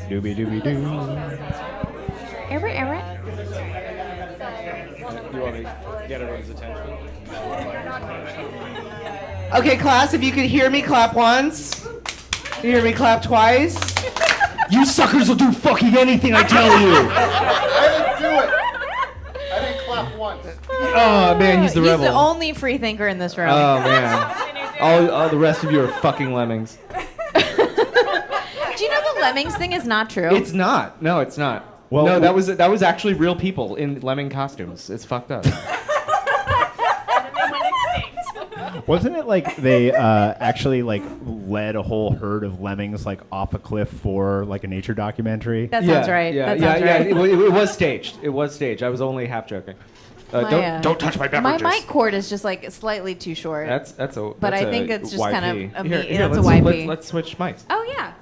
Doobie doobie doo. Everett. You want to get everyone's attention? Okay, class, if you could hear me, clap once. You hear me, clap twice. You suckers will do fucking anything I tell you. I didn't do it. I didn't clap once. Oh man, he's the rebel. He's the only free thinker in this room. Oh man. All the rest of you are fucking lemmings. Do you know the lemmings thing is not true? It's not. No, it's not. Well, no, that was actually real people in lemming costumes. It's fucked up. Wasn't it like they actually like led a whole herd of lemmings like off a cliff for like a nature documentary? That sounds right. Yeah, that sounds right. It was staged. It was staged. I was only half joking. Don't touch my beverages. My mic cord is just like slightly too short. That's a. But that's I think it's just YP. kind of a Here, that's a let's, YP. Let's switch mics. Oh yeah.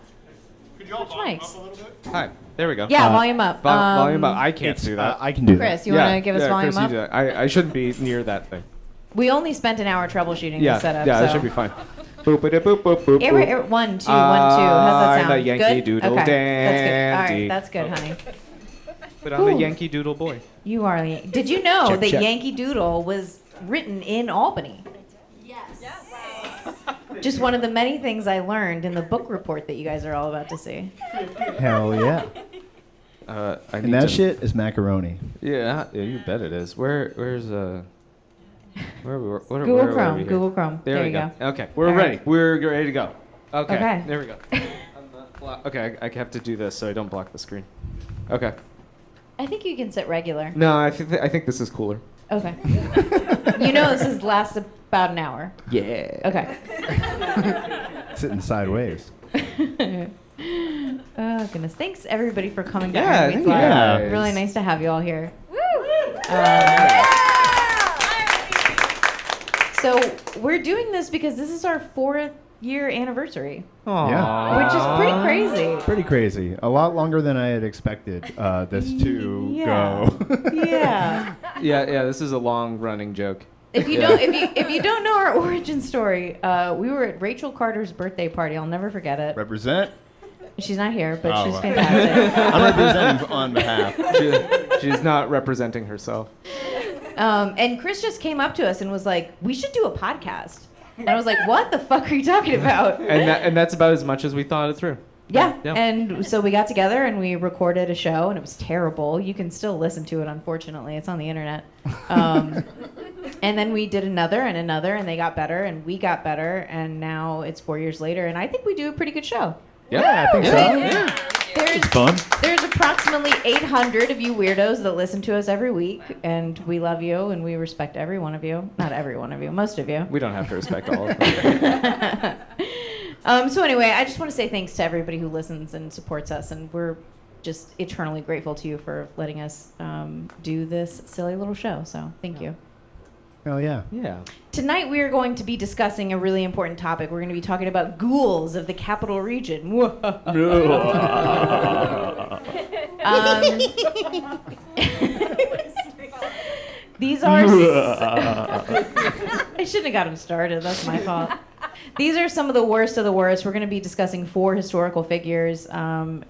Could you all Switch volume mics. up a little bit? Hi. There we go. Yeah, volume up. Volume up. I can't do that. I can do Chris, that. you want to give us volume Chris, you up? do that. I shouldn't be near that thing. We only spent an hour troubleshooting Yeah, the setup. yeah, so. that should be fine. Boop, boop, boop, boop, boop, boop. 1, 2, 1, 2. How's that sound? The Yankee good? Doodle okay. Dandy. That's good. All right, that's good, honey. But I'm the Ooh. Yankee Doodle boy. You are. Did you know Check, that check. Yankee Doodle was written in Albany? Yes. Just one of the many things I learned in the book report that you guys are all about to see. Hell yeah. I And need that to- shit is macaroni. Yeah, you bet it is. Where's where we were? Google where were Chrome. we here? Google Chrome. There we go. Okay, we're All ready. right. We're ready to go. Okay. Okay. There we go. Okay, I have to do this so I don't block the screen. Okay. I think you can sit regular. No, I think this is cooler. Okay. You know this is lasts about an hour. Yeah. Okay. Sitting sideways. Oh goodness! Thanks everybody for coming to Yeah, Ironweeds thank you Live. guys. Really nice to have you all here. So we're doing this because this is our 4th-year anniversary, Yeah. which is pretty crazy. Pretty crazy. A lot longer than I had expected this to Yeah. go. Yeah. Yeah. This is a long-running joke. If you don't know our origin story, we were at Rachel Carter's birthday party. I'll never forget it. Represent. She's not here, but Oh, she's well. fantastic. I'm representing on behalf. She's not representing herself. And Chris just came up to us and was like, "We should do a podcast." And I was like, "What the fuck are you talking about?" And that's about as much as we thought it through. Yeah. Yeah. And so we got together and we recorded a show, and it was terrible. You can still listen to it, unfortunately. It's on the internet. And then we did another, and they got better, and we got better, and now it's 4 years later, and I think we do a pretty good show. Yeah, I think so. Yeah. There's Fun. There's approximately 800 of you weirdos that listen to us every week, and we love you, and we respect every one of you. Not every one of you, most of you. We don't have to respect all of them. So anyway, I just want to say thanks to everybody who listens and supports us, and we're just eternally grateful to you for letting us do this silly little show. So thank you. Hell yeah. Yeah. Tonight we are going to be discussing a really important topic. We're going to be talking about ghouls of the capital region. These are... I shouldn't have got him started. That's my fault. These are some of the worst of the worst. We're going to be discussing 4 historical figures. So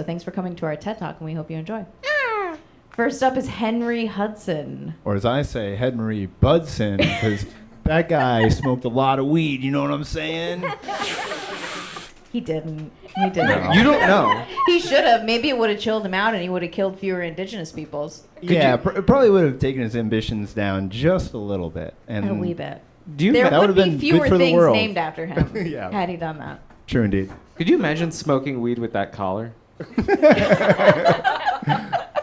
thanks for coming to our TED Talk, and we hope you enjoy. First up is Henry Hudson. Or as I say, Henry Budson, because that guy smoked a lot of weed. You know what I'm saying? He didn't. He didn't. You don't know. He should have. Maybe it would have chilled him out, and he would have killed fewer indigenous peoples. Yeah, it probably would have taken his ambitions down just a little bit. And A wee bit. Do you? There That would would've be been fewer good for the things world. named after him Yeah. had he done that. True indeed. Could you imagine smoking weed with that collar?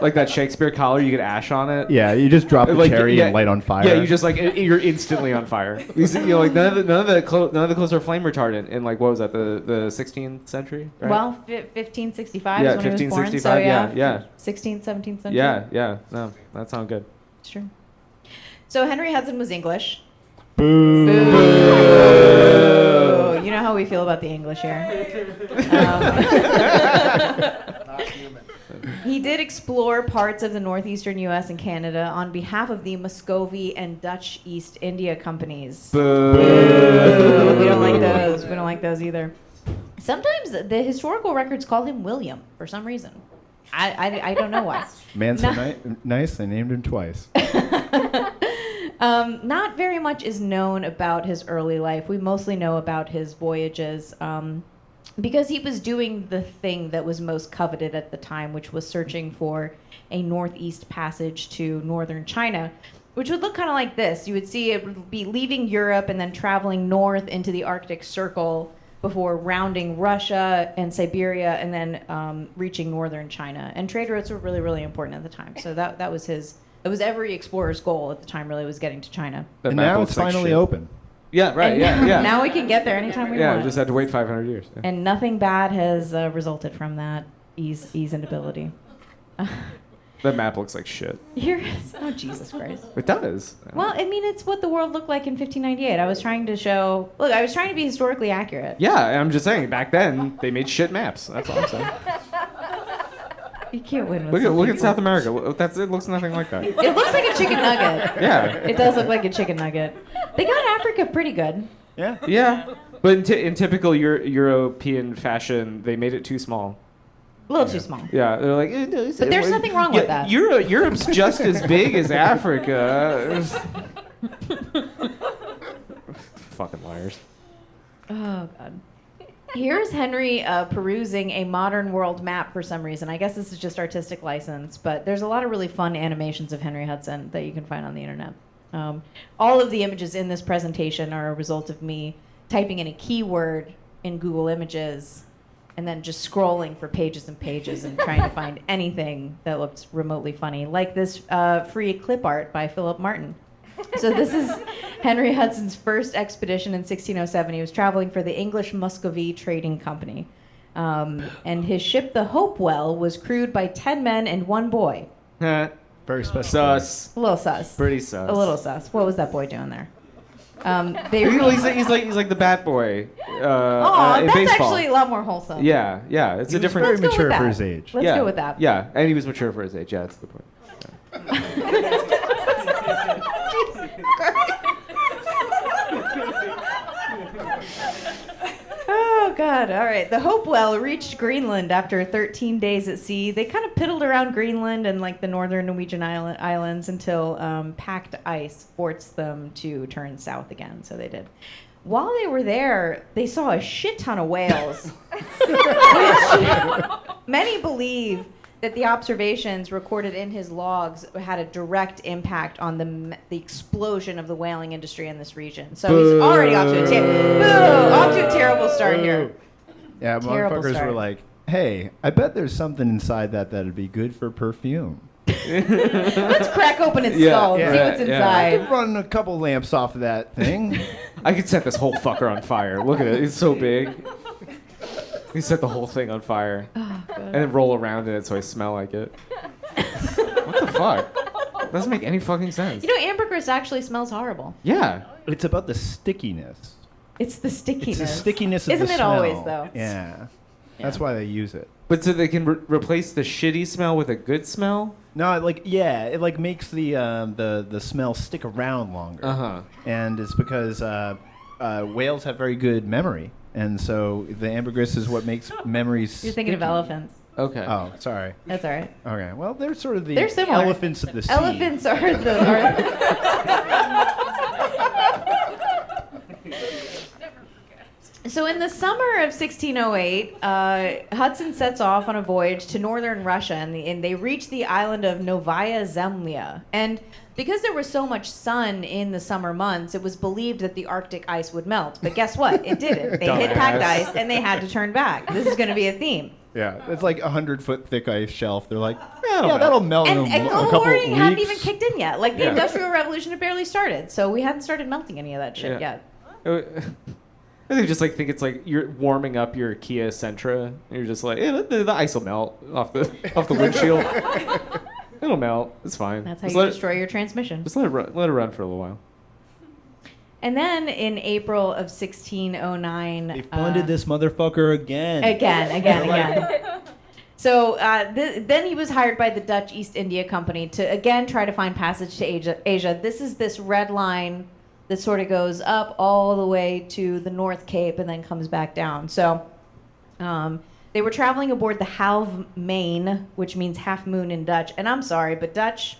Like that Shakespeare collar, you get ash on it. Yeah, you just drop the cherry and light on fire. Yeah, you just like you're instantly on fire. You see, like none of the clothes are flame retardant in like what was that the 16th century? Right? Well, 1565 Yeah, is when he was born. 1565, So yeah. 16th, 17th century. yeah. No, that sounds good. It's true. So Henry Hudson was English. Boo. Boo. You know how we feel about the English here. Not human. He did explore parts of the northeastern U.S. and Canada on behalf of the Muscovy and Dutch East India companies. Boo. Boo. We don't like those. We don't like those either. Sometimes the historical records call him William for some reason. I don't know why. Man so nice, they named him twice. Not very much is known about his early life. We mostly know about his voyages because he was doing the thing that was most coveted at the time, which was searching for a northeast passage to northern China, which would look kind of like this. You would see it would be leaving Europe and then traveling north into the Arctic Circle before rounding Russia and Siberia and then reaching northern China. And trade routes were really, really important at the time. So that was his... It was every explorer's goal at the time, really, was getting to China. And now it's finally open. Yeah, right, And yeah. Now we can get there anytime we Yeah, want. we just had to wait 500 years. Yeah. And nothing bad has resulted from that ease and ability. That map looks like shit. Oh, Jesus Christ. It does. Well, I mean, it's what the world looked like in 1598. I was trying to be historically accurate. Yeah, I'm just saying, back then, they made shit maps. That's all I'm saying. You can't win with Look at South America. It looks nothing like that. It looks like a chicken nugget. Yeah. It does look like a chicken nugget. They got Africa pretty good. Yeah. Yeah. But in typical European fashion, they made it too small. A little too small. Yeah, they're like... But there's nothing wrong with that. Europe's just as big as Africa. Fucking liars. Oh, God. Here's Henry perusing a modern world map for some reason. I guess this is just artistic license, but there's a lot of really fun animations of Henry Hudson that you can find on the internet. All of the images in this presentation are a result of me typing in a keyword in Google Images and then just scrolling for pages and pages and trying to find anything that looked remotely funny, like this free clip art by Philip Martin. So this is Henry Hudson's first expedition in 1607. He was traveling for the English Muscovy Trading Company. And his ship, the Hopewell, was crewed by 10 men and 1 boy. Very special. Sus. A little sus. Pretty sus. A little sus. What was that boy doing there? He's like the bat boy in that's baseball. actually a lot more wholesome. Yeah. It's He a was different... very Let's go mature with for that. his age. Let's go with that. Yeah, and he was mature for his age. Yeah, that's the point. Oh, God. All right. The Hopewell reached Greenland after 13 days at sea. They kind of piddled around Greenland and like the northern Norwegian islands until packed ice forced them to turn south again. So they did. While they were there, they saw a shit ton of whales. Which many believe that the observations recorded in his logs had a direct impact on the explosion of the whaling industry in this region. So he's already off to a terrible start here. Yeah, Terrible motherfuckers start. were like, hey, I bet there's something inside that'd be good for perfume. Let's crack open its Yeah, skull and see yeah, what's yeah. I inside. could run a couple lamps off of that thing. I could set this whole fucker on fire. Look at it. It's so big. You set the whole thing on fire. And then roll around in it so I smell like it. What the fuck? Doesn't make any fucking sense. You know, ambergris actually smells horrible. Yeah. It's about the stickiness. It's the stickiness. It's the stickiness of Isn't the it smell. always, though? Yeah. That's why they use it. But so they can replace the shitty smell with a good smell? No, it like makes the smell stick around longer. Uh-huh. And it's because whales have very good memory, and so the ambergris is what makes memories. You're thinking of sticky. elephants. Okay. Oh, sorry. That's all right. Okay, well, they're sort of the They're similar. elephants of the sea. Elephants are So in the summer of 1608, Hudson sets off on a voyage to northern Russia, and they reach the island of Novaya Zemlya. And because there was so much sun in the summer months, it was believed that the Arctic ice would melt. But guess what? It didn't. They hit packed Dumbass. ice, and they had to turn back. This is going to be a theme. Yeah, it's like 100-foot thick ice shelf. They're like, That'll yeah, that'll melt in And a global couple warming weeks. hadn't even kicked in yet. Like, the Yeah. Industrial Revolution had barely started, so we hadn't started melting any of that shit Yeah. yet. I think think it's like you're warming up your Kia Sentra. And you're just like, the ice will melt off the windshield. It'll melt. It's fine. That's how Just you let it- destroy your transmission. Just let it run for a little while. And then in April of 1609... They funded this motherfucker again. Again. So then he was hired by the Dutch East India Company to, again, try to find passage to Asia. This is this red line that sort of goes up all the way to the North Cape and then comes back down. So They were traveling aboard the Halve Main, which means half moon in Dutch. And I'm sorry, but Dutch,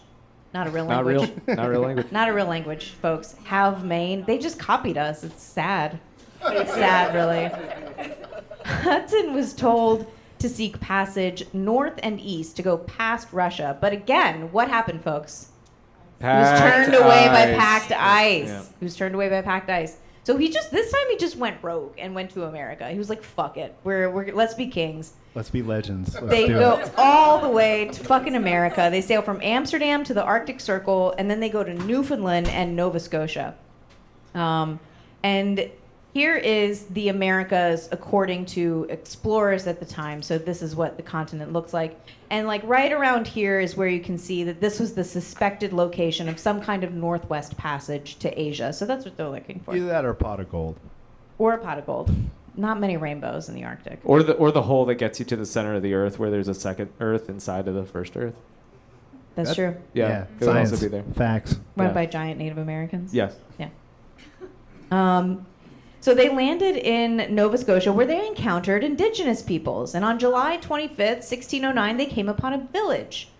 not a real language. Not real language. Not a real language, folks. Halve Main. They just copied us. It's sad. It's sad, really. Hudson was told to seek passage north and east to go past Russia. But again, what happened, folks? He was turned away by packed ice. Yeah. He was turned away by packed ice. So this time he just went rogue and went to America. He was like, fuck it. We're let's be kings. Let's be legends. Let's They do go it. all the way to fucking America. They sail from Amsterdam to the Arctic Circle, and then they go to Newfoundland and Nova Scotia. And here is the Americas according to explorers at the time. So this is what the continent looks like. And like right around here is where you can see that this was the suspected location of some kind of northwest passage to Asia. So that's what they're looking for. Either that or a pot of gold. Or a pot of gold. Not many rainbows in the Arctic. Or the hole that gets you to the center of the Earth, where there's a second Earth inside of the first Earth. That's That- true. Yeah, could Science. also be there. Facts. Run Yeah. by giant Native Americans. Yes. Yeah. So they landed in Nova Scotia where they encountered indigenous peoples. And on July 25th, 1609, they came upon a village.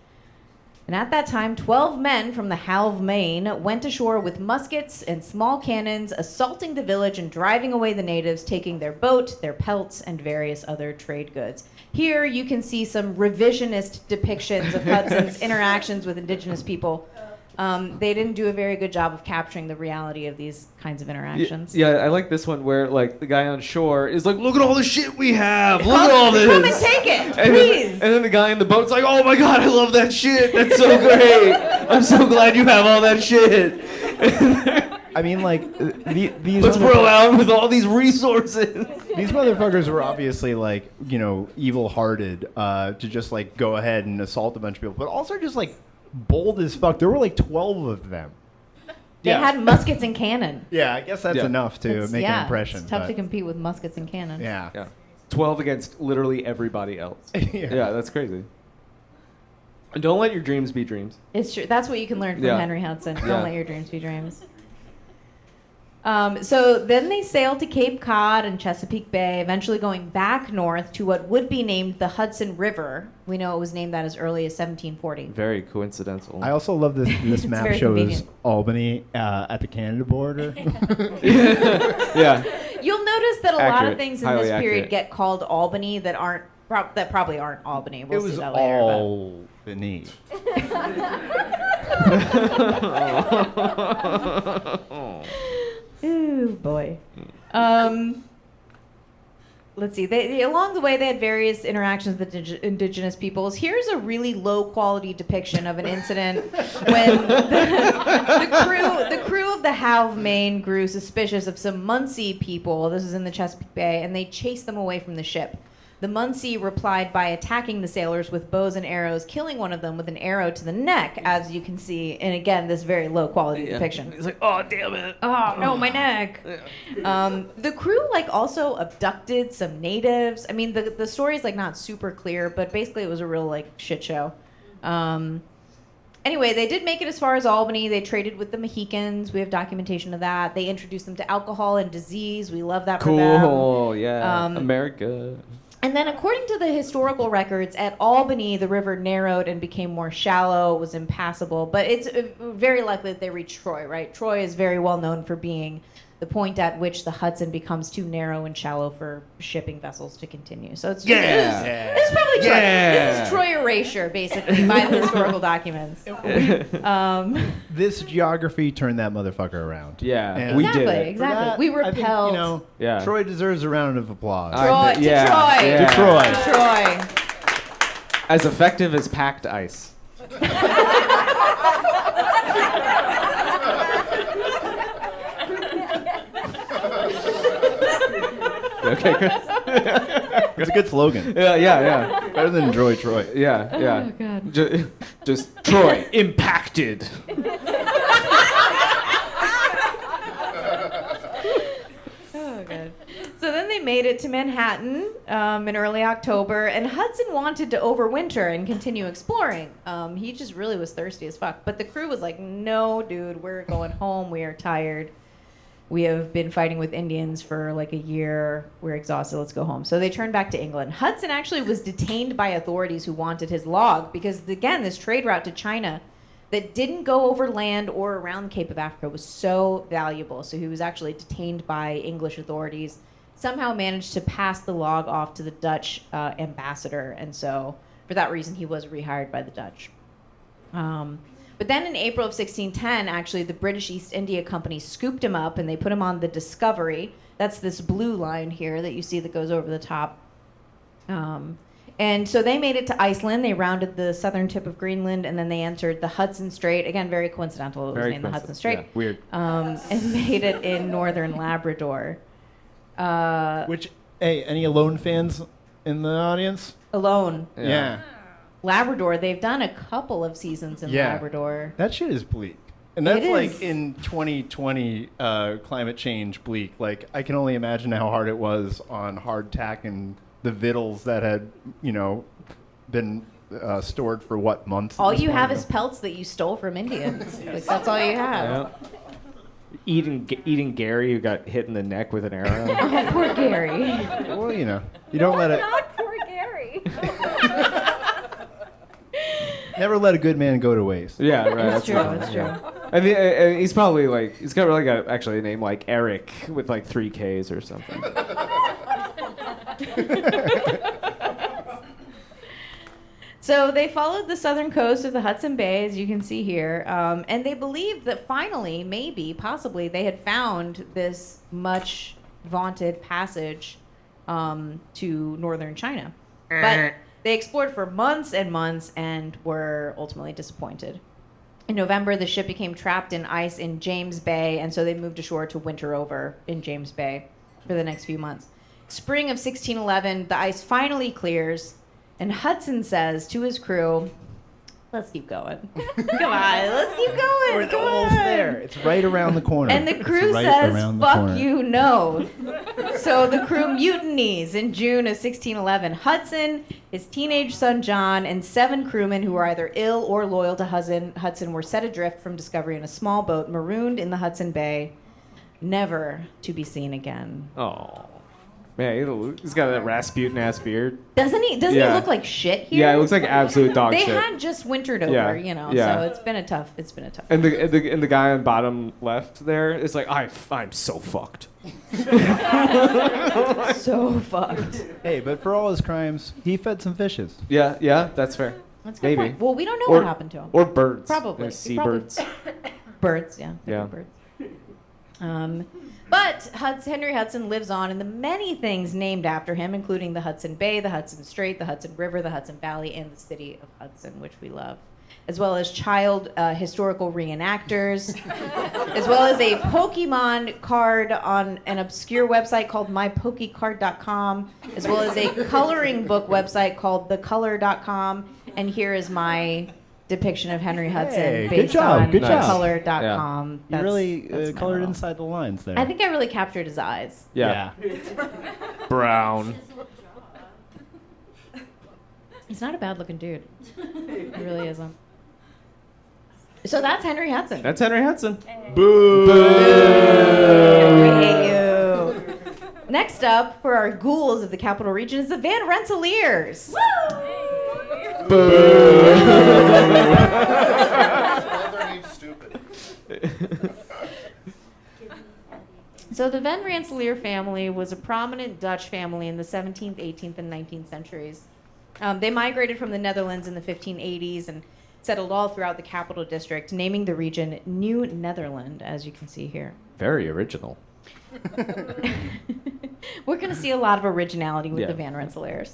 And at that time, 12 men from the Halve Main went ashore with muskets and small cannons, assaulting the village and driving away the natives, taking their boat, their pelts, and various other trade goods. Here you can see some revisionist depictions of Hudson's interactions with indigenous people. They didn't do a very good job of capturing the reality of these kinds of interactions. Yeah, I like this one where like the guy on shore is like, "Look at all the shit we have! Look at all this! Come and take it, And please!" and then the guy in the boat's like, "Oh my god, I love that shit! That's so great! I'm so glad you have all that shit! I mean, like, these Let's bro out with all these resources." These motherfuckers were obviously like, evil-hearted to just like go ahead and assault a bunch of people, but also just like bold as fuck. There were like 12 of them. They Yeah. had muskets and cannon. Yeah, I guess that's Yeah. enough to It's- make yeah, an impression. It's tough but- to compete with muskets and cannon. Yeah. Yeah, 12 against literally everybody else. Yeah, that's crazy. And don't let your dreams be dreams. It's true. That's what you can learn from Yeah. Henry Hudson. Yeah. Don't let your dreams be dreams. So then they sailed to Cape Cod and Chesapeake Bay, eventually going back north to what would be named the Hudson River. We know it was named that as early as 1740. Very coincidental. I also love this map very shows convenient. Albany at the Canada border. Yeah. You'll notice that a lot of Accurate. things in Highly this period accurate. get called Albany that aren't that probably aren't Albany. We'll It see was that later. but- Albany. Ooh, boy. Let's see. They along the way they had various interactions with indigenous peoples. Here's a really low quality depiction of an incident when the crew of the Halve Main grew suspicious of some Munsee people. This is in the Chesapeake Bay, and they chased them away from the ship. The Munsee replied by attacking the sailors with bows and arrows, killing one of them with an arrow to the neck, as you can see in, again, this very low quality depiction. He's like, "Oh, damn it." Oh, no, my neck. The crew, also abducted some natives. I mean, the story's, not super clear, but basically it was a real, shit show. Anyway, they did make it as far as Albany. They traded with the Mohicans. We have documentation of that. They introduced them to alcohol and disease. We love that for them. Cool, yeah. Um, America. And then, according to the historical records, at Albany, the river narrowed and became more shallow, was impassable. But it's very likely that they reached Troy, right? Troy is very well known for being the point at which the Hudson becomes too narrow and shallow for shipping vessels to continue. So it's it's probably Troy. This is Troy erasure, basically, by the historical documents. This geography turned that motherfucker around. Yeah, And we Exactly, did it. exactly. For that, We I think, repelled. Yeah. Troy deserves a round of applause. I- Troy, yeah, to Troy. yeah. To Troy. To Troy. As effective as packed ice. Okay, Chris? It's a good slogan. Yeah. Better than Troy Troy. Yeah. Oh, God. Just Troy impacted. Oh, good. So then they made it to Manhattan in early October, and Hudson wanted to overwinter and continue exploring. He just really was thirsty as fuck. But the crew was like, no, dude, we're going home. We are tired. We have been fighting with Indians for like a year. We're exhausted. Let's go home. So they turned back to England. Hudson actually was detained by authorities who wanted his log because, again, this trade route to China that didn't go over land or around the Cape of Africa was so valuable. So he was actually detained by English authorities, somehow managed to pass the log off to the Dutch ambassador. And so for that reason, he was rehired by the Dutch. But then in April of 1610, actually, the British East India Company scooped him up and they put him on the Discovery. That's this blue line here that you see that goes over the top. And so they made it to Iceland. They rounded the southern tip of Greenland, and then they entered the Hudson Strait. Again, very coincidental. It was named the Hudson Strait. Yeah, weird. And made it in northern Labrador. Which, hey, any Alone fans in the audience? Alone. Yeah. Labrador, they've done a couple of seasons in Labrador. That shit is bleak. And that's It like is. in 2020 climate change bleak. Like, I can only imagine how hard it was on hardtack and the victuals that had, been stored for what, months? All you have is pelts that you stole from Indians. Like, that's all you have. Yeah. Eating Gary, who got hit in the neck with an arrow. Oh, poor Gary. Well, you don't let it. Not poor Gary. Never let a good man go to waste. Yeah, right. It's true. right. It's true. I mean, and he's probably like, he's got really got actually a name like Eric with like 3 Ks or something. So they followed the southern coast of the Hudson Bay, as you can see here, and they believed that finally, maybe, possibly, they had found this much vaunted passage to northern China. But they explored for months and months and were ultimately disappointed. In November, the ship became trapped in ice in James Bay, and so they moved ashore to winter over in James Bay for the next few months. Spring of 1611, the ice finally clears, and Hudson says to his crew, let's keep going. Come on, let's keep going. We're Come almost on. there. It's right around the corner. And the It's crew right says, around the fuck corner. you, no. So the crew mutinies in June of 1611. Hudson, his teenage son John, and 7 crewmen who were either ill or loyal to Hudson were set adrift from Discovery in a small boat, marooned in the Hudson Bay, never to be seen again. Oh. Man, he's got that Rasputin-ass beard. Doesn't he Yeah. look like shit here? Yeah, it looks like absolute dog They shit. had just wintered over, Yeah, yeah. so it's been a tough. And the guy on bottom left there is like, I'm so fucked. So fucked. Hey, but for all his crimes, he fed some fishes. Yeah, that's fair. That's a good Maybe. point. Well, we don't know Or- what happened to him. Or birds. Probably. Seabirds. Birds, yeah. Yeah. Birds. But Henry Hudson lives on in the many things named after him, including the Hudson Bay, the Hudson Strait, the Hudson River, the Hudson Valley, and the city of Hudson, which we love, as well as child historical reenactors, as well as a Pokemon card on an obscure website called mypokecard.com, as well as a coloring book website called thecolor.com. And here is my depiction of Henry Hudson Hey, good based job, on good job. thecolor.com. You That's really my colored little- inside the lines there. I think I really captured his eyes. Yeah. Brown. He's not a bad looking dude. He really isn't. So that's Henry Hudson. That's Henry Hudson. Boo! We hate you. Next up, for our ghouls of the Capital Region, is the Van Rensselaers. Spell their name stupid. So the Van Rensselaer family was a prominent Dutch family in the 17th, 18th, and 19th centuries. They migrated from the Netherlands in the 1580s and settled all throughout the Capital District, naming the region New Netherland, as you can see here. Very original. We're going to see a lot of originality with Yeah. the Van Rensselaers.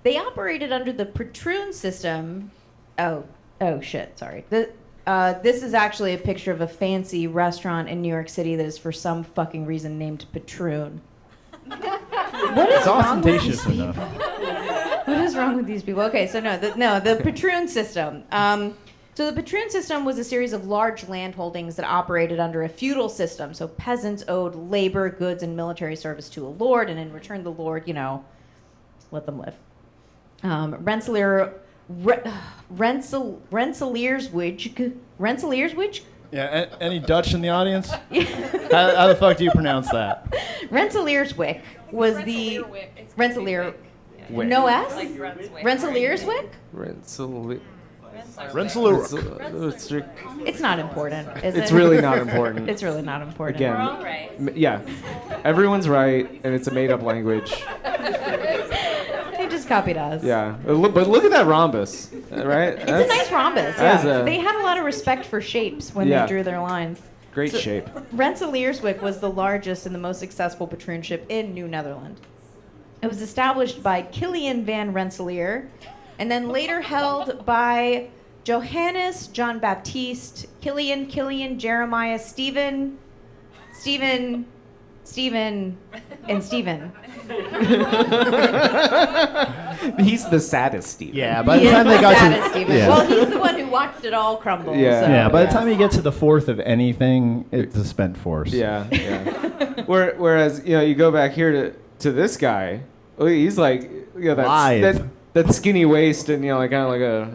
They operated under the Patroon system. Oh shit, sorry. This is actually a picture of a fancy restaurant in New York City that is for some fucking reason named Patroon. What is It's wrong with these ostentatious people? enough. What is wrong with these people? Okay, so the Patroon system. So the Patroon system was a series of large land holdings that operated under a feudal system. So peasants owed labor, goods, and military service to a lord, and in return, the lord, let them live. Rensselaerswijk Yeah, any Dutch in the audience? How the fuck do you pronounce that? Rensselaerswyck was the Rensselaer. Wick. No S? Like Brunswick. Rensselaerswyck? Rensselaer. It's not important, is it? It's really not important. It's really not important. Again. We're all right. Yeah, everyone's right, and it's a made-up language. They just copied us. Yeah, but look at that rhombus, right? It's a nice rhombus. that's Yeah. a- They had a lot of respect for shapes when Yeah. they drew their lines. Great So- shape. Rensselaerswyck was the largest and the most successful patroonship in New Netherland. It was established by Kilian van Rensselaer and then later held by Johannes John Baptiste, Kilian, Jeremiah, Stephen, and Stephen. He's the saddest Steve. Yeah, by He the is time they the got saddest to Stephen. yeah. Well, he's the one who watched it all crumble. Yeah. so, yeah, by the time you get to the fourth of anything, it's a spent force. Yeah, yeah. Whereas you go back here to this guy. He's like Live. that skinny waist and like kind of like a.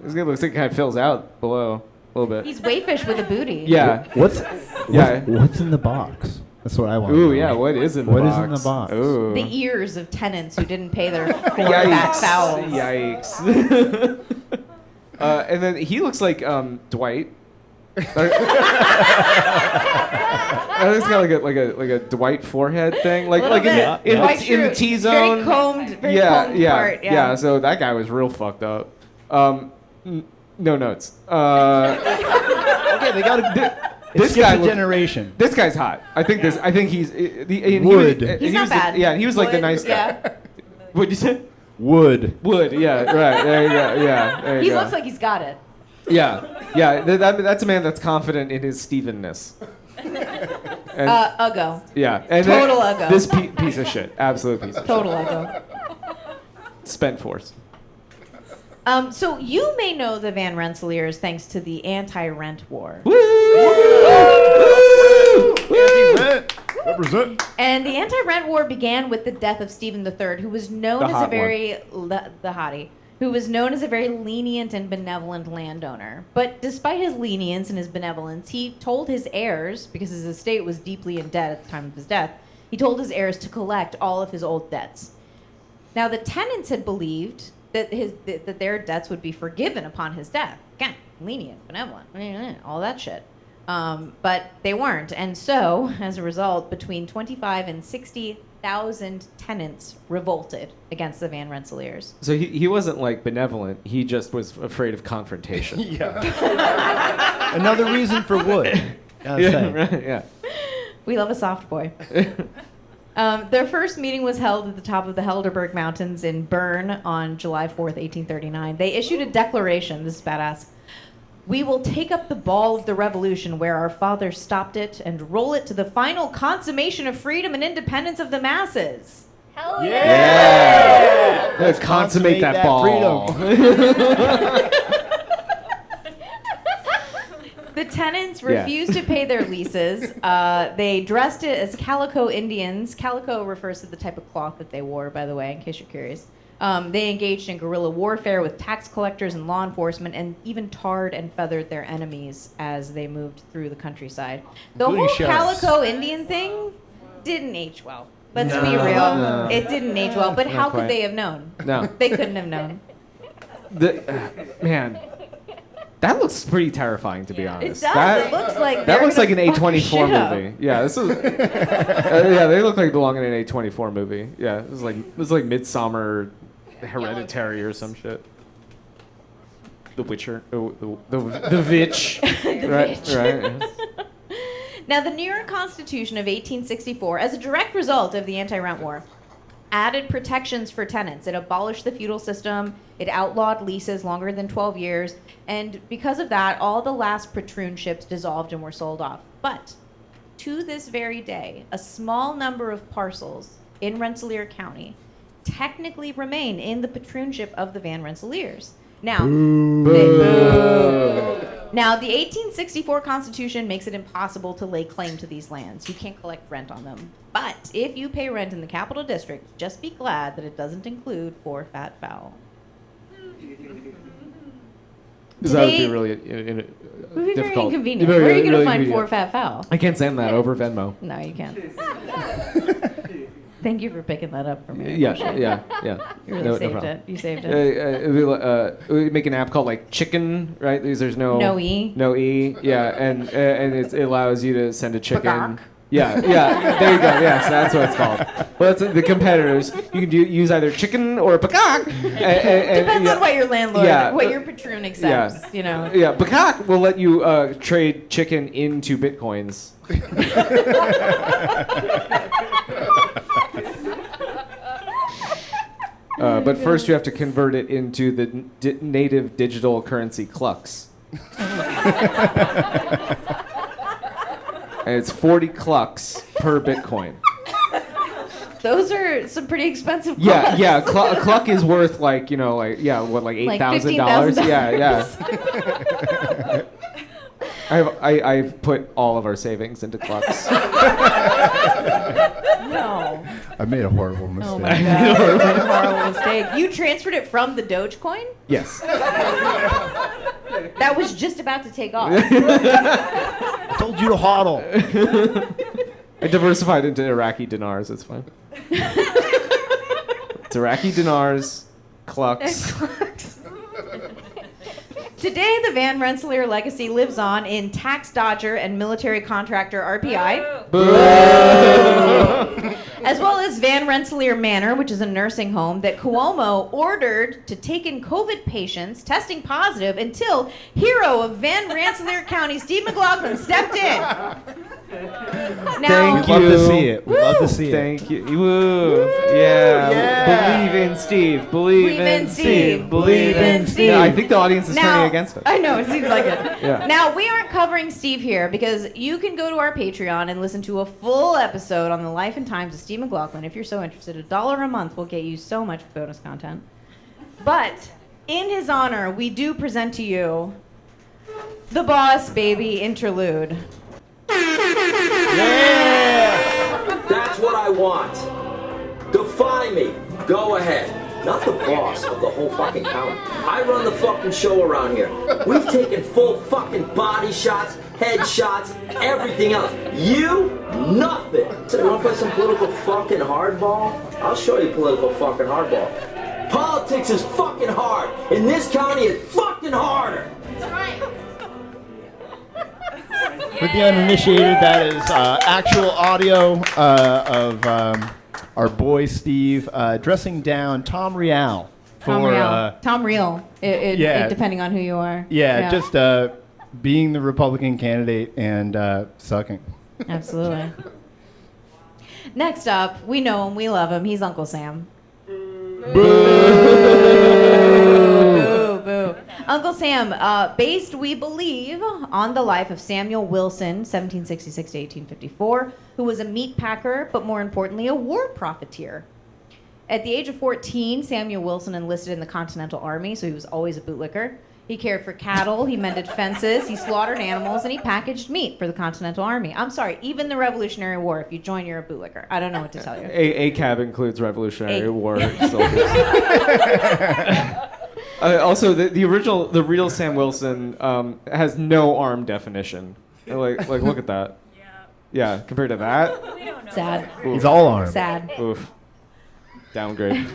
This guy looks like it kind of fills out below a little bit. He's wayfish with a booty. Yeah. What's Yeah. what's in the box? That's what I want. Ooh, yeah. What is in the What box? is in the box? Ooh. The ears of tenants who didn't pay their fat fowls. Yikes. And then he looks like Dwight. He's got like a Dwight forehead thing, like Little in bit. in Dwight the Schrute. T zone. Very combed part. Yeah. So that guy was real fucked up. No notes. Okay, they got to. This guy a look- generation. This guy's hot. I think he's Wood. He's not bad. He was like the Wood, nice guy. Yeah. What'd you say? Wood. Wood. Yeah. Right. There you go. Yeah. There you He go. looks like he's got it. Yeah. That's a man that's confident in his Stevenness. And, Uggo. yeah. And Total then uggo. This piece of shit. Absolute piece of Total uggo. shit. Spent force. So you may know the Van Rensselaers thanks to the anti-rent war. Woo! Anti-rent. Represent. And the anti-rent war began with the death of Stephen III, who was known The as a hot very the hottie, who was known as a very lenient and benevolent landowner. But despite his lenience and his benevolence, he told his heirs, because his estate was deeply in debt at the time of his death, he told his heirs to collect all of his old debts. Now the tenants had believed that that their debts would be forgiven upon his death. Again, lenient, benevolent, all that shit. But they weren't, and so as a result, between 25 and 60,000 tenants revolted against the Van Rensselaers. So he wasn't like benevolent. He just was afraid of confrontation. Yeah. Another reason for wood. Gotta Yeah. say. Right. Yeah. We love a soft boy. Their first meeting was held at the top of the Helderberg Mountains in Bern on July 4th, 1839. They issued a declaration. This is badass. We will take up the ball of the revolution where our fathers stopped it and roll it to the final consummation of freedom and independence of the masses. Hell Yeah. Let's consummate that ball. freedom. The tenants Yeah. refused to pay their leases. They dressed it as calico Indians. Calico refers to the type of cloth that they wore, by the way, in case you're curious. They engaged in guerrilla warfare with tax collectors and law enforcement, and even tarred and feathered their enemies as they moved through the countryside. The Including whole sheriffs. calico Indian thing didn't age well. Let's No. be real. No. It didn't age well, but Not how quite. could they have known? No. They couldn't have known. Man, that looks pretty terrifying, to be honest. It does. That, It looks like that they're looks like an gonna fuck A24 shit up. movie. Yeah, this is. Yeah, they look like they belong in an A24 movie. Yeah, this is like Midsummer, Hereditary, or some shit. The Witcher, the Witch. Right, Witch. right. Now, the New York Constitution of 1864, as a direct result of the anti-rent war, added protections for tenants. It abolished the feudal system. It outlawed leases longer than 12 years. And because of that, all the last patroonships dissolved and were sold off. But to this very day, a small number of parcels in Rensselaer County technically remain in the patroonship of the Van Rensselaers. Now, Now, the 1864 Constitution makes it impossible to lay claim to these lands. You can't collect rent on them. But if you pay rent in the Capital District, just be glad that it doesn't include 4 fat fowl. Because that would be Today- really It would be very difficult. inconvenient. Very, Where are you going to really find inconvenient. 4 Fat Foul? I can't send that over Venmo. No, you can't. Thank you for picking that up for me. I Yeah, appreciate it. yeah. You really No saved problem. it. You saved it. We make an app called like Chicken, right? There's no No E. No E. Yeah, and it allows you to send a chicken. Peacock. Yeah. There you go. Yes, that's what it's called. Well, that's the competitors. You can use either chicken or peacock. Depends on what your landlord, Yeah. what your patroon accepts. You know. Yeah, peacock will let you trade chicken into bitcoins. But first, you have to convert it into the native digital currency clucks. And it's 40 clucks per bitcoin. Those are some pretty expensive. Yeah, clucks. yeah. A cluck is worth like like $8,000. Yeah. I've put all of our savings into clucks. No. I made a horrible mistake. Oh my god. You made a horrible mistake. You transferred it from the Dogecoin? Yes. That was just about to take off. Told you to hodl. I diversified into Iraqi dinars. It's fine. It's Iraqi dinars, clucks. Today, the Van Rensselaer legacy lives on in tax dodger and military contractor RPI, as well as Van Rensselaer Manor, which is a nursing home that Cuomo ordered to take in COVID patients testing positive until hero of Van Rensselaer County, Steve McLaughlin, stepped in. Now, Thank We'd love you. to see it. We'd love to see it. Thank you. Woo. Yeah. Yeah. Believe in Steve. Believe in Steve. Believe in Steve. Yeah, I think the audience is turning against us. I know, it seems like it. Yeah. Now, we aren't covering Steve here because you can go to our Patreon and listen to a full episode on the life and times of Steve McLaughlin. If you're so interested, $1 a month will get you so much bonus content. But in his honor, we do present to you the Boss Baby interlude. That's what I want. Define me. Go ahead. Not the boss of the whole fucking county. I run the fucking show around here. We've taken full fucking body shots, head shots, everything else. You, nothing. So you wanna play some political fucking hardball? I'll show you political fucking hardball. Politics is fucking hard. In this county, it's fucking harder. For the uninitiated, that is actual audio of our boy Steve dressing down Tom Real Tom for Real. Tom Real, yeah. depending on who you are. just being the Republican candidate and sucking. Absolutely. Next up, we know him, we love him. He's Uncle Sam. Boo, boo. Uncle Sam, based, we believe, on the life of Samuel Wilson, 1766 to 1854, who was a meat packer, but more importantly, a war profiteer. At the age of 14, Samuel Wilson enlisted in the Continental Army, so he was always a bootlicker. He cared for cattle, he mended fences, he slaughtered animals, and he packaged meat for the Continental Army. I'm sorry, even the Revolutionary War, if you join, you're a bootlicker. I don't know what to tell you. ACAB includes Revolutionary A- War soldiers. Also, the real Sam Wilson has no arm definition. Like look at that. Yeah, compared to that. Sad. He's all armed. Sad. Oof. Downgrade.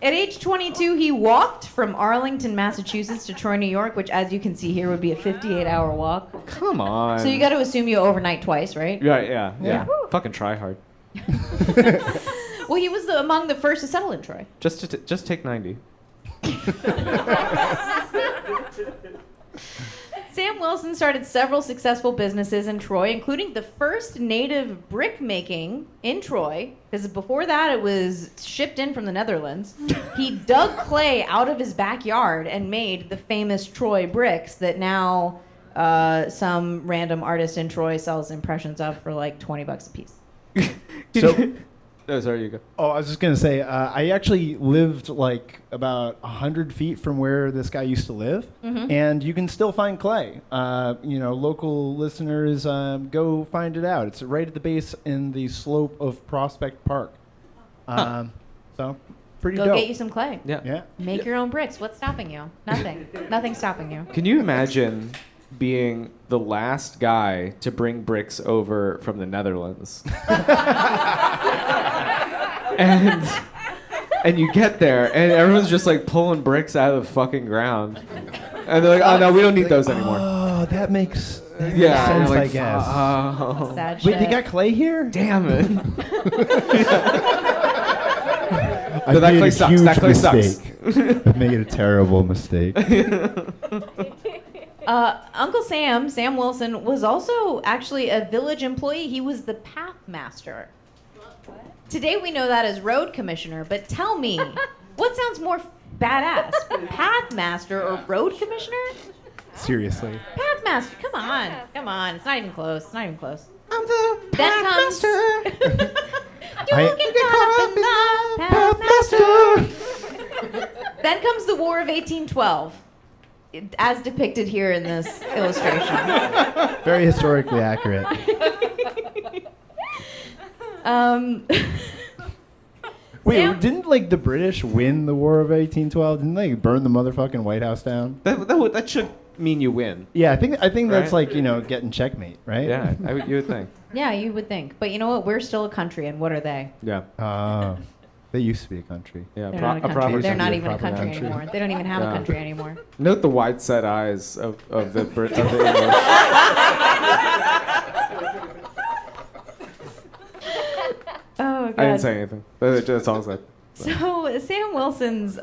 At age 22, he walked from Arlington, Massachusetts to Troy, New York, which, as you can see here, would be a 58-hour walk. Come on. So you got to assume you overnight twice, right? Right, yeah. Yeah. Fucking try hard. Well, he was among the first to settle in Troy. Just take 90. Sam Wilson started several successful businesses in Troy, including the first native brick making in Troy, because before that it was shipped in from the Netherlands. He dug clay out of his backyard and made the famous Troy bricks that now some random artist in Troy sells impressions of for like $20 a piece. So, Oh, sorry, you go. I was just gonna say, I actually lived like about 100 feet from where this guy used to live, and you can still find clay. Local listeners, go find it out. It's right at the base in the slope of Prospect Park. So, pretty Go dope. get you some clay. Yeah. Yeah. Make your own bricks. What's stopping you? Nothing. Nothing's stopping you. Can you imagine being the last guy to bring bricks over from the Netherlands? and you get there and everyone's just like pulling bricks out of the fucking ground. And they're like, oh no, we don't need those anymore. Oh, that makes Yeah, sense, and you're I like, guess. Oh, Sad Wait, shit. they got clay here? damn it. I No, that made clay a sucks. huge That clay sucks. mistake. I made a terrible mistake. Uncle Sam Wilson, was also actually a village employee. He was the pathmaster. Today we know that as road commissioner, but tell me, what sounds more badass? Pathmaster or road commissioner? Seriously. Pathmaster, come on. It's not even close. I'm the Pathmaster. You get caught up in the pathmaster. Then comes the War of 1812, as depicted here in this illustration. Very historically accurate. Wait, Sam- didn't like the British win the War of 1812? Didn't they burn the motherfucking White House down? That should mean you win. Yeah, I think that's Right? like, getting checkmate, right? Yeah, you would think. Yeah, you would think. But you know what? We're still a country, and what are they? Yeah. They used to be a country. Yeah, They're not a country. proper They're not country. even a country anymore. They don't even have a Yeah. country anymore. Note the wide-set eyes of the English. Oh, God. I didn't say anything. That's all I said. So Sam Wilson's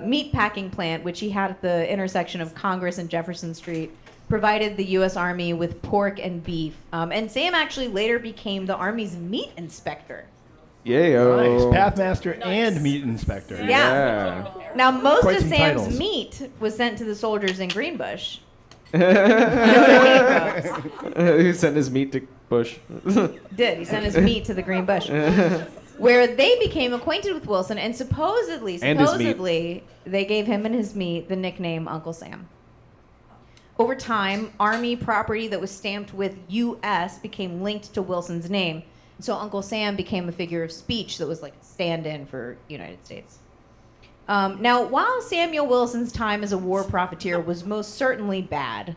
meat packing plant, which he had at the intersection of Congress and Jefferson Street, provided the U.S. Army with pork and beef. And Sam actually later became the Army's meat inspector. Nice. Yayo. Pathmaster and meat inspector. Yeah. Now, most Quite of some Sam's titles. meat was sent to the soldiers in Greenbush. He sent his meat to Bush. He sent his meat to the Green Bush, where they became acquainted with Wilson, and supposedly, And his meat. they gave him and his meat the nickname Uncle Sam. Over time, Army property that was stamped with U.S. became linked to Wilson's name, so Uncle Sam became a figure of speech that was like a stand-in for United States. Now, while Samuel Wilson's time as a war profiteer was most certainly bad,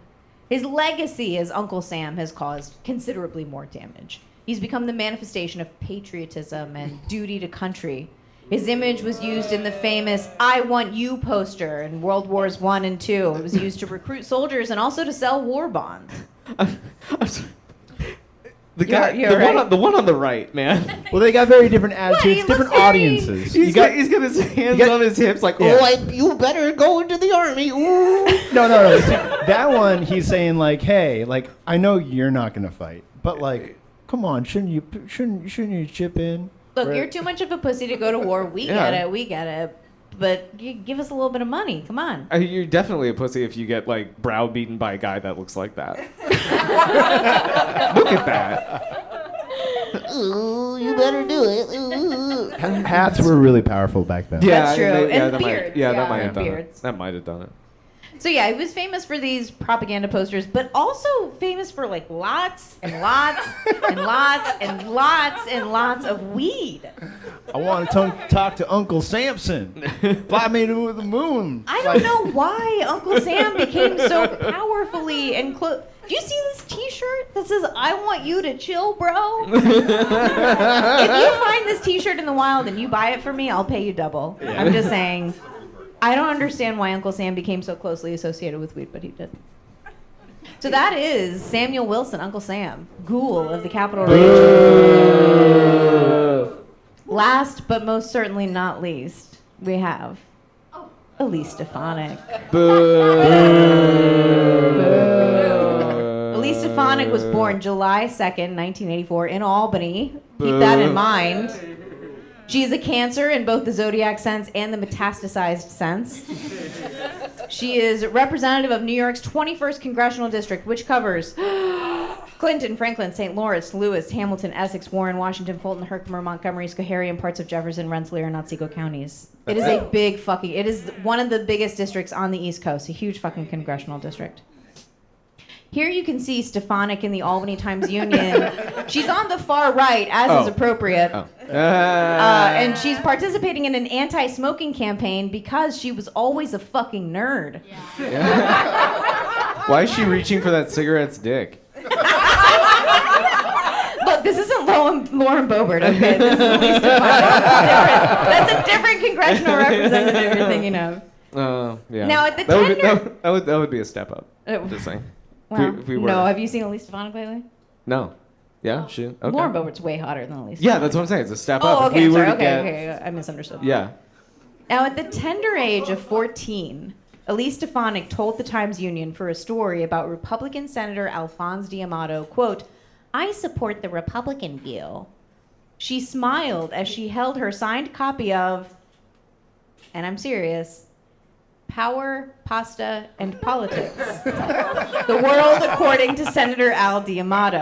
his legacy as Uncle Sam has caused considerably more damage. He's become the manifestation of patriotism and duty to country. His image was used in the famous "I Want You" poster in World Wars I and II. It was used to recruit soldiers and also to sell war bonds. The one on the right, man. Well, they got very different attitudes, he different looks very- audiences. He's got his hands got- on his hips, like, Yeah. you better go into the army. Ooh. No. See, that one, he's saying like, hey, like, I know you're not gonna fight, but like, come on, shouldn't you chip in? Look, Right. you're too much of a pussy to go to war. We Yeah. get it. But you give us a little bit of money. Come on. You're definitely a pussy if you get like browbeaten by a guy that looks like that. Look at that. Ooh, you better do it. Ooh. Hats were really powerful back then. Yeah, That's true. And that beards. that might Yeah, have done beards. it. That might have done it. So yeah, he was famous for these propaganda posters, but also famous for like lots and lots and lots and lots and lots of weed. I want to talk to Uncle Samson. Fly me to the moon. I don't know why Uncle Sam became so powerfully and close. Do you see this T-shirt that says "I want you to chill, bro"? If you find this T-shirt in the wild and you buy it for me, I'll pay you double. I'm just saying. I don't understand why Uncle Sam became so closely associated with weed, but he did. So that is Samuel Wilson, Uncle Sam, ghoul of the Capital Region. Last but most certainly not least, we have Elise Stefanik. Elise Stefanik was born July 2nd, 1984 in Albany. Keep that in mind. She is a Cancer in both the zodiac sense and the metastasized sense. She is representative of New York's 21st Congressional District, which covers Clinton, Franklin, St. Lawrence, Lewis, Hamilton, Essex, Warren, Washington, Fulton, Herkimer, Montgomery, Schoharie, and parts of Jefferson, Rensselaer, and Otsego counties. It is a big fucking, it is one of the biggest districts on the East Coast, a huge fucking congressional district. Here you can see Stefanik in the Albany Times-Union. She's on the far right, as is appropriate. Oh. And she's participating in an anti-smoking campaign because she was always a fucking nerd. Why is she reaching for that cigarette's dick? Look, this isn't Lauren Boebert, okay? This is Elise Stefanik. That's a different congressional representative you're thinking of. Yeah. Now, at the that would be a step up. Just saying. Well, If we were. no, have you seen Elise Stefanik lately? No. Yeah, she. Okay. Lauren Boebert's way hotter than Elise Yeah, Stefanik. that's what I'm saying. It's a step up. Oh, If okay, we were sorry. to get- Okay, I misunderstood. Yeah. Now, at the tender age of 14, Elise Stefanik told the Times-Union for a story about Republican Senator Alphonse D'Amato, quote, "I support the Republican view." She smiled as she held her signed copy of, and I'm serious, Power, Pasta, and Politics. The World According to Senator Al D'Amato.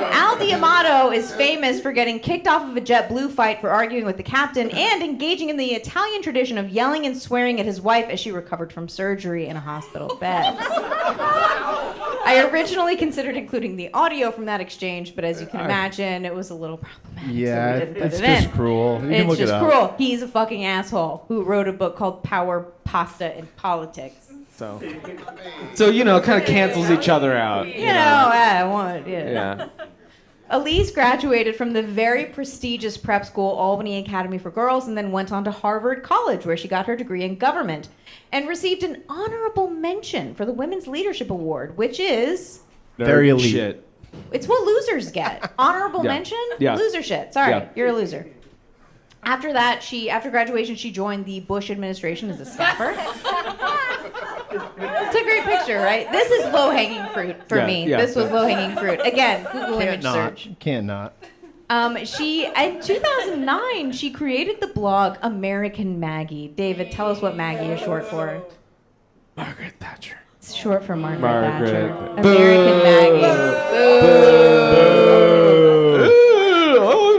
Al D'Amato is famous for getting kicked off of a JetBlue flight for arguing with the captain and engaging in the Italian tradition of yelling and swearing at his wife as she recovered from surgery in a hospital bed. I originally considered including the audio from that exchange, but as you can imagine, it was a little problematic. Yeah, so we didn't put it's it just in. cruel. You can It's look just it up. cruel. He's a fucking asshole who wrote a book called Power, Pasta, and Politics. So kind of cancels each other out. You know, I want, Yeah. Elise graduated from the very prestigious prep school Albany Academy for Girls and then went on to Harvard College, where she got her degree in government and received an honorable mention for the Women's Leadership Award, which is... Very elite. Shit. It's what losers get. Honorable Yeah. mention? Yeah. Loser shit. Sorry, Yeah. you're a loser. After that, after graduation, she joined the Bush administration as a staffer. It's a great picture, right? This is low-hanging fruit for me. Yeah. This was low-hanging fruit. Again, Google image search. Can't not. In 2009, she created the blog American Maggie. David, tell us what Maggie is short for. Margaret Thatcher. It's short for Margaret Margaret. Thatcher. American Maggie.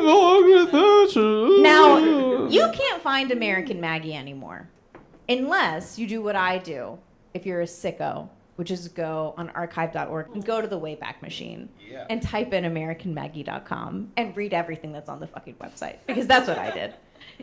Margaret Thatcher. Now, you can't find American Maggie anymore. Unless you do what I do, if you're a sicko, which is go on archive.org and go to the Wayback Machine and type in AmericanMaggie.com and read everything that's on the fucking website. Because that's what I did.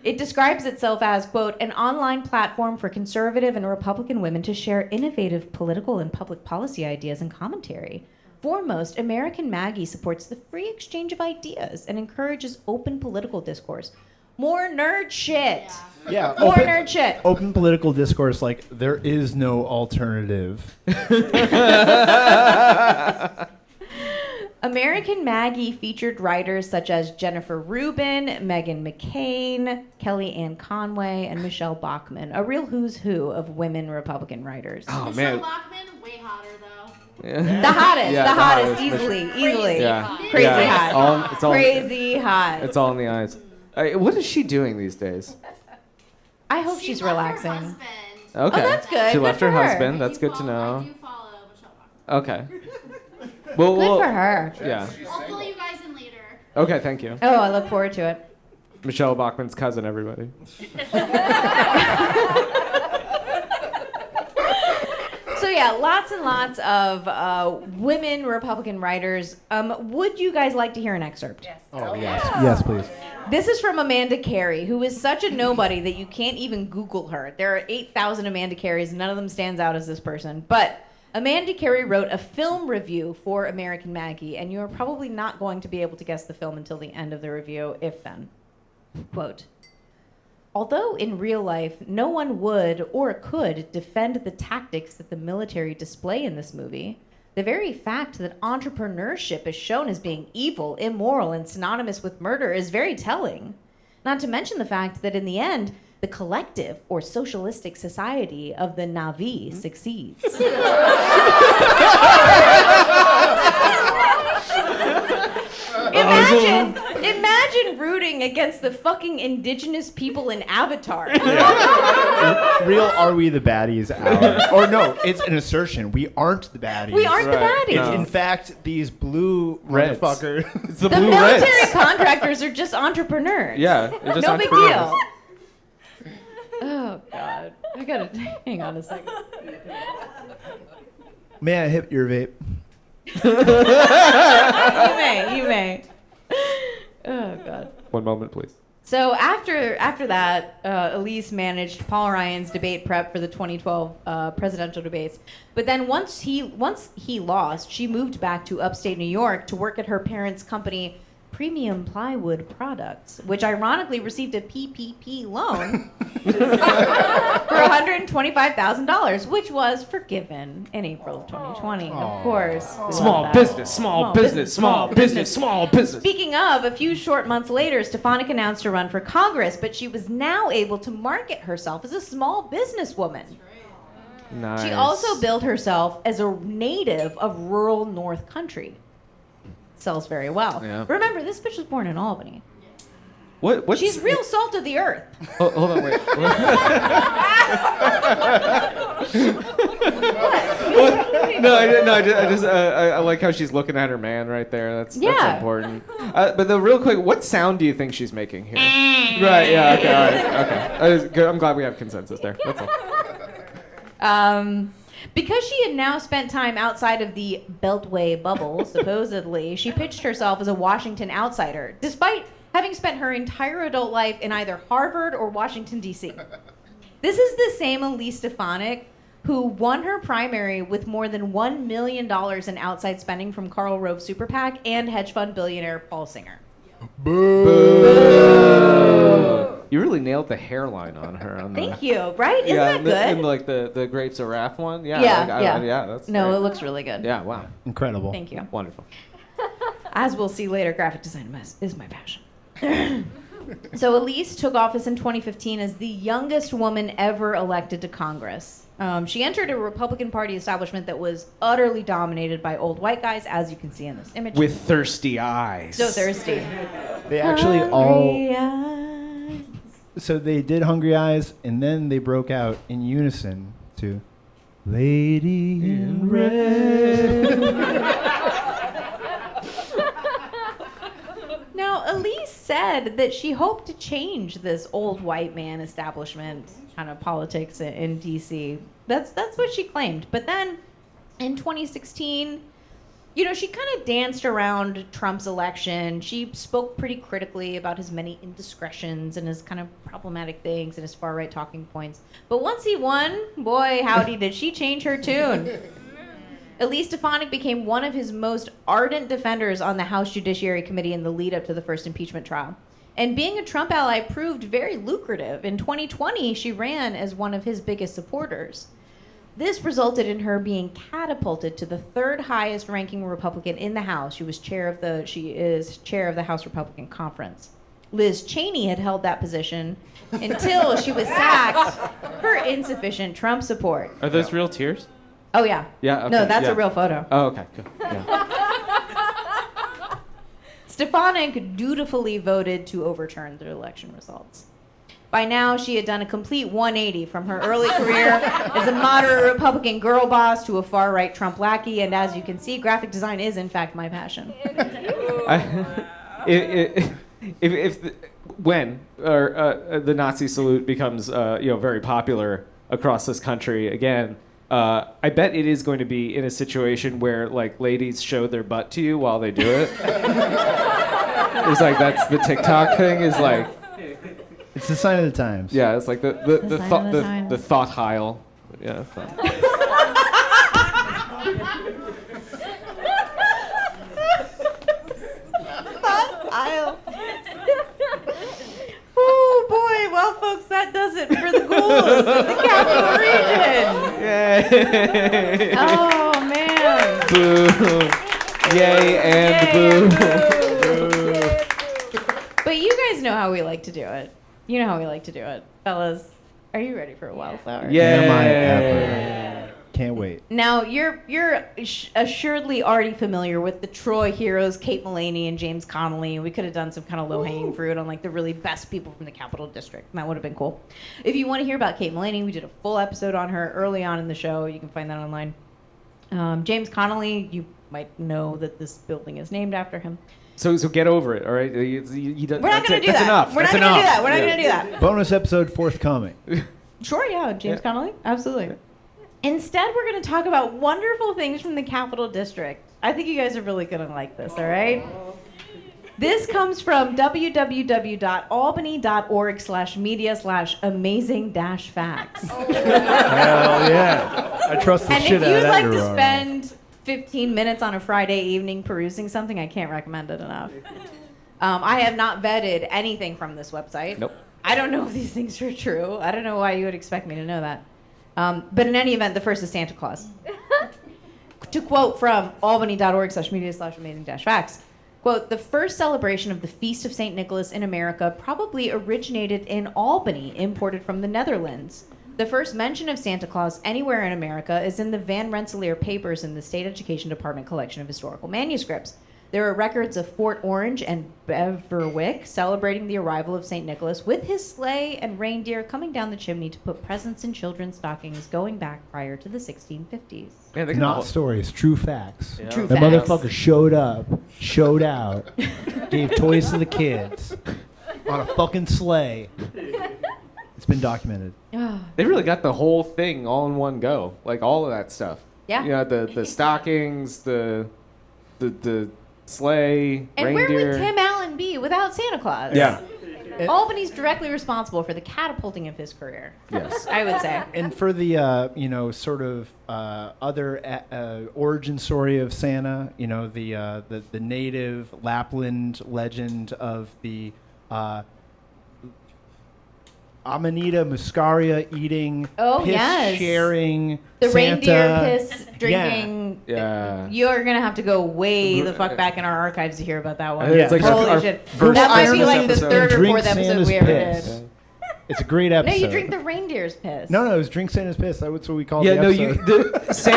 It describes itself as, quote, an online platform for conservative and Republican women to share innovative political and public policy ideas and commentary. Foremost, American Maggie supports the free exchange of ideas and encourages open political discourse. More nerd shit. Yeah. More nerd shit. Open political discourse, like there is no alternative. American Maggie featured writers such as Jennifer Rubin, Meghan McCain, Kellyanne Conway, and Michelle Bachmann, a real who's who of women Republican writers. Oh Michelle man. Bachmann, way hotter though. The hottest, Yeah, the the hottest, hottest. easily. Yeah. Crazy Yeah. hot. It's all, Crazy hot. It's all in the eyes. What is she doing these days? I hope she's left her relaxing. husband. Okay. Oh, that's good. She Good left for her her. husband. That's I good do to follow- know. I do follow Michelle Bachmann. Okay. Well, Good for her. Yeah. I'll fill you guys in later. Okay, thank you. Oh, I look forward to it. Michelle Bachmann's cousin, everybody. So yeah, lots and lots of women Republican writers. Would you guys like to hear an excerpt? Yes. Oh, yes. Yes, please. This is from Amanda Carey, who is such a nobody that you can't even Google her. There are 8,000 Amanda Careys. None of them stands out as this person. But Amanda Carey wrote a film review for American Maggie, and you are probably not going to be able to guess the film until the end of the review, if then. Quote, although in real life, no one would or could defend the tactics that the military display in this movie, the very fact that entrepreneurship is shown as being evil, immoral, and synonymous with murder is very telling. Not to mention the fact that in the end, the collective or socialistic society of the Na'vi succeeds. Imagine rooting against the fucking indigenous people in Avatar. Real Are We the Baddies hour. Or no, it's an assertion. We aren't the baddies. We aren't the Right. baddies. It's in fact these blue Reds. motherfuckers. It's the The Blue military Reds. contractors are just entrepreneurs. Yeah, they're just No big entrepreneurs. deal. Oh, God. I gotta hang on a second. May I hit your vape? You may. Oh, God. One moment, please. So after that, Elise managed Paul Ryan's debate prep for the 2012 presidential debates. But then once he lost, she moved back to upstate New York to work at her parents' company, Premium Plywood Products, which ironically received a PPP loan for $125,000, which was forgiven in April of 2020. Of course. Small business. Speaking of, a few short months later, Stefanik announced a run for Congress, but she was now able to market herself as a small businesswoman. Nice. She also billed herself as a native of rural North Country. Sells very well. Yeah. Remember, this bitch was born in Albany. What's She's real salt of the earth. Oh, hold on, wait. I like how she's looking at her man right there. That's important. But real quick, what sound do you think she's making here? Right. Yeah. Okay. All right. Okay. Good. I'm glad we have consensus there. That's all. Because she had now spent time outside of the Beltway bubble, supposedly, she pitched herself as a Washington outsider, despite having spent her entire adult life in either Harvard or Washington, D.C. This is the same Elise Stefanik who won her primary with more than $1 million in outside spending from Karl Rove Super PAC and hedge fund billionaire Paul Singer. Boo! You really nailed the hairline on her. Thank you. Right? Isn't that good? In like the Grapes of Wrath one. Yeah. Yeah. That's no, great. it looks really good. Yeah. Wow. Incredible. Thank you. Wonderful. As we'll see later, graphic design is my passion. So Elise took office in 2015 as the youngest woman ever elected to Congress. She entered a Republican Party establishment that was utterly dominated by old white guys, as you can see in this image. With thirsty eyes. So thirsty. They actually Hungry eyes. So they did Hungry Eyes, and then they broke out in unison to Lady in Red. Now, Elise said that she hoped to change this old white man establishment kind of politics in D.C. That's what she claimed. But then in 2016, she kind of danced around Trump's election. She spoke pretty critically about his many indiscretions and his kind of problematic things and his far-right talking points. But once he won, boy, howdy, did she change her tune. Elise Stefanik became one of his most ardent defenders on the House Judiciary Committee in the lead-up to the first impeachment trial. And being a Trump ally proved very lucrative. In 2020, she ran as one of his biggest supporters. This resulted in her being catapulted to the third highest ranking Republican in the House. She is chair of the House Republican Conference. Liz Cheney had held that position until she was sacked for insufficient Trump support. Are those real tears? Oh, yeah. Yeah. Okay, no, that's a real photo. Oh, okay. Good. Yeah. Stefanik dutifully voted to overturn the election results. By now, she had done a complete 180 from her early career as a moderate Republican girl boss to a far-right Trump lackey, and as you can see, graphic design is, in fact, my passion. When the Nazi salute becomes very popular across this country again, I bet it is going to be in a situation where like ladies show their butt to you while they do it. It's like that's the TikTok thing. Is like it's the sign of the times. Yeah, it's like the thought heil. Yeah. Oh boy, well folks, that does it for the Ghouls of the Capital Region. Yay! Oh man. Boo! Yay and boo! But you guys know how we like to do it. You know how we like to do it, fellas. Are you ready for a wildflower? Yeah. Am I ever? Can't wait. Now, you're assuredly already familiar with the Troy heroes, Kate Mullaney and James Connolly. We could have done some kind of low-hanging fruit on like the really best people from the Capital District. That would have been cool. If you want to hear about Kate Mullaney, we did a full episode on her early on in the show. You can find that online. James Connolly, you might know that this building is named after him. So get over it, all right? We're not going to do that's that. Enough. We're not going to do that. We're not going to do that. Bonus episode forthcoming. Sure, yeah, James Connolly, absolutely. Instead, we're going to talk about wonderful things from the Capital District. I think you guys are really going to like this, all right? This comes from www.albany.org/media/amazing-facts. Hell yeah. I trust the And shit if out of you'd that. like to URL. spend 15 minutes on a Friday evening perusing something, I can't recommend it enough. I have not vetted anything from this website. Nope. I don't know if these things are true. I don't know why you would expect me to know that. But in any event, the first is Santa Claus. To quote from albany.org/media/amazing-facts, quote, the first celebration of the Feast of St. Nicholas in America probably originated in Albany, imported from the Netherlands. The first mention of Santa Claus anywhere in America is in the Van Rensselaer Papers in the State Education Department collection of historical manuscripts. There are records of Fort Orange and Beverwyck celebrating the arrival of St. Nicholas with his sleigh and reindeer coming down the chimney to put presents in children's stockings going back prior to the 1650s. Man, they Not stories, true facts. Yeah. True The facts. motherfucker showed up, showed out, gave toys to the kids on a fucking sleigh. It's been documented. They really got the whole thing all in one go, like all of that stuff. Yeah. You know, the stockings, the sleigh, And reindeer. where would Tim Allen be without Santa Claus? Yeah. Albany's directly responsible for the catapulting of his career. Yes. I would say. And for the sort of other origin story of Santa, the native Lapland legend of the Amanita muscaria eating, Oh, piss yes. sharing, The Santa. reindeer piss drinking. Yeah. You're gonna have to go way the fuck back in our archives to hear about that one. I think it's like Holy our shit! first That might be Christmas like the episode. third or Drink fourth episode Santa's we ever piss. did. It's a great No, episode. you drink the reindeer's piss. No, it was drink Santa's piss. That's what we called Yeah, the no, episode. because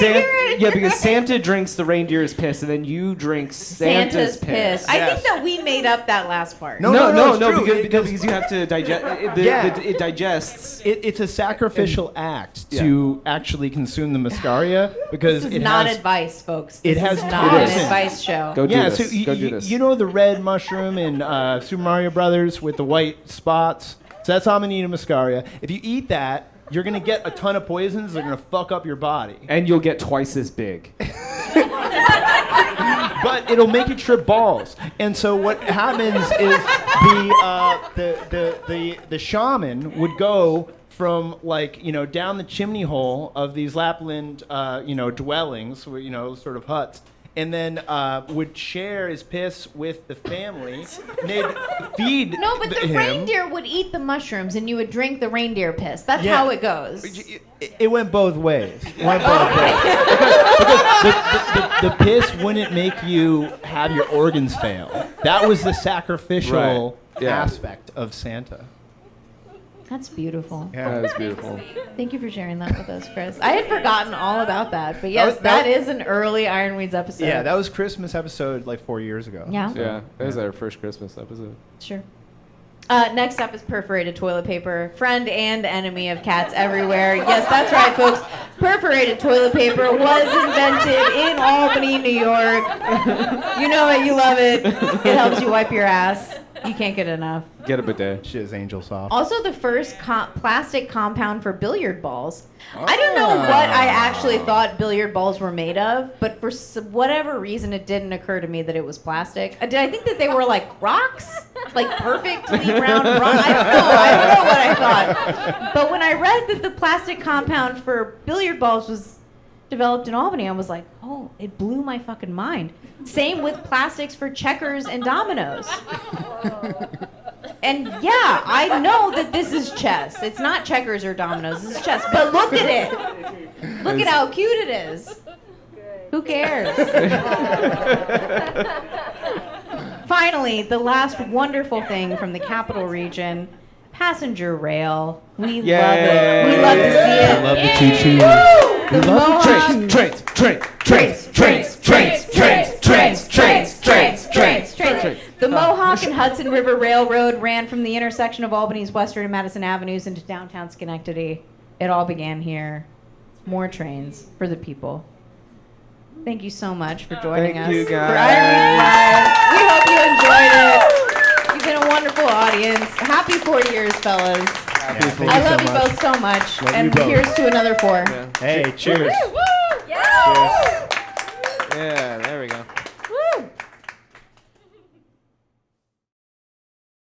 You're right. yeah, because Santa drinks the reindeer's piss, and then you drink Santa's piss. I think that we made up that last part. No, No, it's true. because you have to digest. It digests. It's a sacrificial act to actually consume the muscaria because This is it not has. advice, folks. it This has- is not it an is. advice show. Go do Yeah, this. so Go do this. you know the red mushroom in Super Mario Brothers with the white spots? So that's Amanita muscaria. If you eat that, you're gonna get a ton of poisons that are gonna fuck up your body. And you'll get twice as big. But it'll make you trip balls. And so what happens is the shaman would go from down the chimney hole of these Lapland dwellings, sort of huts, and then would share his piss with the family. And they'd feed No, but the him. reindeer would eat the mushrooms, and you would drink the reindeer piss. That's Yeah. how it goes. It went both ways. Because the piss wouldn't make you have your organs fail. That was the sacrificial Right. Yeah. aspect of Santa. That's beautiful. That was beautiful. Thank you for sharing that with us, Chris. I had forgotten all about that, but yes, that that is an early Ironweeds episode. Yeah, that was Christmas episode like 4 years ago. Yeah. Yeah, that was our first Christmas episode. Sure. Next up is perforated toilet paper, friend and enemy of cats everywhere. Yes, that's right, folks. Perforated toilet paper was invented in Albany, New York. You know it, you love it. It helps you wipe your ass. You can't get enough. Get a bidet. Shit is angel soft. Also, the first plastic compound for billiard balls. I don't know what I actually thought billiard balls were made of, but for whatever reason, it didn't occur to me that it was plastic. Did I think that they were like rocks? Like perfectly round rocks? I don't know what I thought. But when I read that the plastic compound for billiard balls was developed in Albany, I was like, oh, it blew my fucking mind. Same with plastics for checkers and dominoes. And yeah, I know that this is chess. It's not checkers or dominoes, this is chess. But look at it. Look at how cute it is. Who cares? Finally, the last wonderful thing from the capital region, passenger rail. We love it. We love to see it. I love the choo-choo. The Mohawk. Trains. The Mohawk and Hudson River Railroad ran from the intersection of Albany's Western and Madison Avenues into downtown Schenectady. It all began here. More trains for the people. Thank you so much for joining Thank us you, for guys. Ironweeds Live. We hope you enjoyed it. You've been a wonderful audience. Happy 4 years, fellas. Thank I you love so you much. both so much. Love you And both. here's to another 4. Hey, cheers. Woo! Yeah! Yeah, there we go.